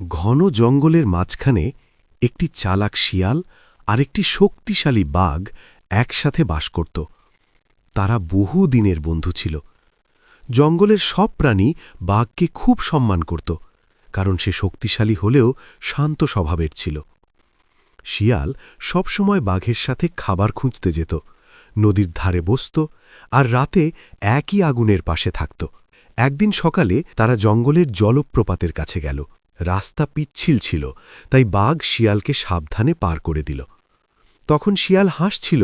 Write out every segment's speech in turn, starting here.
ঘন জঙ্গলের মাঝখানে একটি চালাক শিয়াল আর একটি শক্তিশালী বাঘ একসাথে বাস করত। তারা বহু দিনের বন্ধু ছিল। জঙ্গলের সব প্রাণী বাঘকে খুব সম্মান করত, কারণ সে শক্তিশালী হলেও শান্ত স্বভাবের ছিল। শিয়াল সবসময় বাঘের সাথে খাবার খুঁজতে যেত, নদীর ধারে বসত আর রাতে একই আগুনের পাশে থাকত। একদিন সকালে তারা জঙ্গলের জলপ্রপাতের কাছে গেল। রাস্তা পিচ্ছিল ছিল, তাই বাঘ শিয়ালকে সাবধানে পার করে দিল। তখন শিয়াল হাসছিল,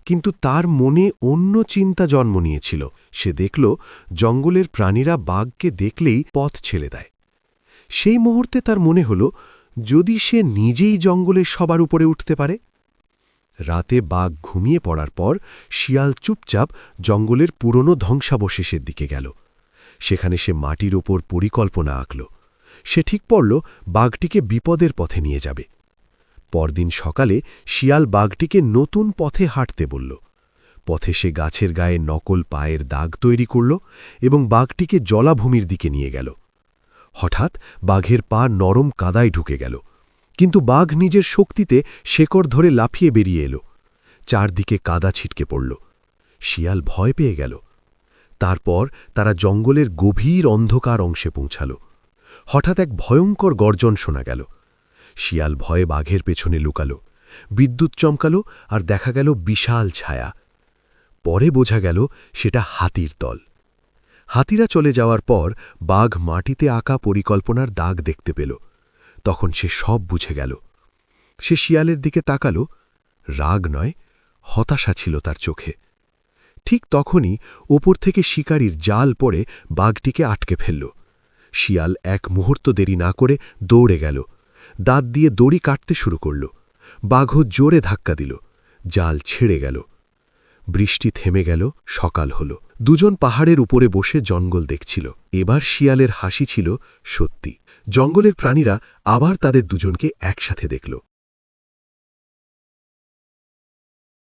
কিন্তু তার মনে অন্য চিন্তা জন্ম নিয়েছিল। সে দেখল জঙ্গলের প্রাণীরা বাঘকে দেখলেই পথ ছেড়ে দেয়। সেই মুহূর্তে তার মনে হল, যদি সে নিজেই জঙ্গলের সবার উপরে উঠতে পারে। রাতে বাঘ ঘুমিয়ে পড়ার পর শিয়াল চুপচাপ জঙ্গলের পুরনো ধ্বংসাবশেষের দিকে গেল। সেখানে সে মাটির ওপর পরিকল্পনা আঁকল। সে ঠিক করল বাঘটিকে বিপদের পথে নিয়ে যাবে। পরদিন সকালে শিয়াল বাঘটিকে নতুন পথে হাঁটতে বলল। পথে সে গাছের গায়ে নকল পায়ের দাগ তৈরি করল এবং বাঘটিকে জলাভূমির দিকে নিয়ে গেল। হঠাৎ বাঘের পা নরম কাদায় ঢুকে গেল, কিন্তু বাঘ নিজের শক্তিতে শেকড় ধরে লাফিয়ে বেরিয়ে এলো। চারদিকে কাদা ছিটকে পড়ল। শিয়াল ভয় পেয়ে গেল। তারপর তারা জঙ্গলের গভীর অন্ধকার অংশে পৌঁছাল। হঠাৎ এক ভয়ঙ্কর গর্জন শোনা গেল। শিয়াল ভয়ে বাঘের পেছনে লুকাল। বিদ্যুৎ চমকাল আর দেখা গেল বিশাল ছায়া। পরে বোঝা গেল সেটা হাতির দল। হাতিরা চলে যাওয়ার পর বাঘ মাটিতে আঁকা পরিকল্পনার দাগ দেখতে পেল। তখন সে সব বুঝে গেল। সে শিয়ালের দিকে তাকাল। রাগ নয়, হতাশা ছিল তার চোখে। ঠিক তখনই ওপর থেকে শিকারীর জাল পড়ে বাঘটিকে আটকে ফেলল। শিয়াল এক মুহূর্ত দেরি না করে দৌড়ে গেল। দাঁত দিয়ে দড়ি কাটতে শুরু করল। বাঘও জোরে ধাক্কা দিল। জাল ছেড়ে গেল। বৃষ্টি থেমে গেল। সকাল হল। দুজন পাহাড়ের উপরে বসে জঙ্গল দেখছিল। এবার শিয়ালের হাসি ছিল সত্যি। জঙ্গলের প্রাণীরা আবার তাদের দুজনকে একসাথে দেখল।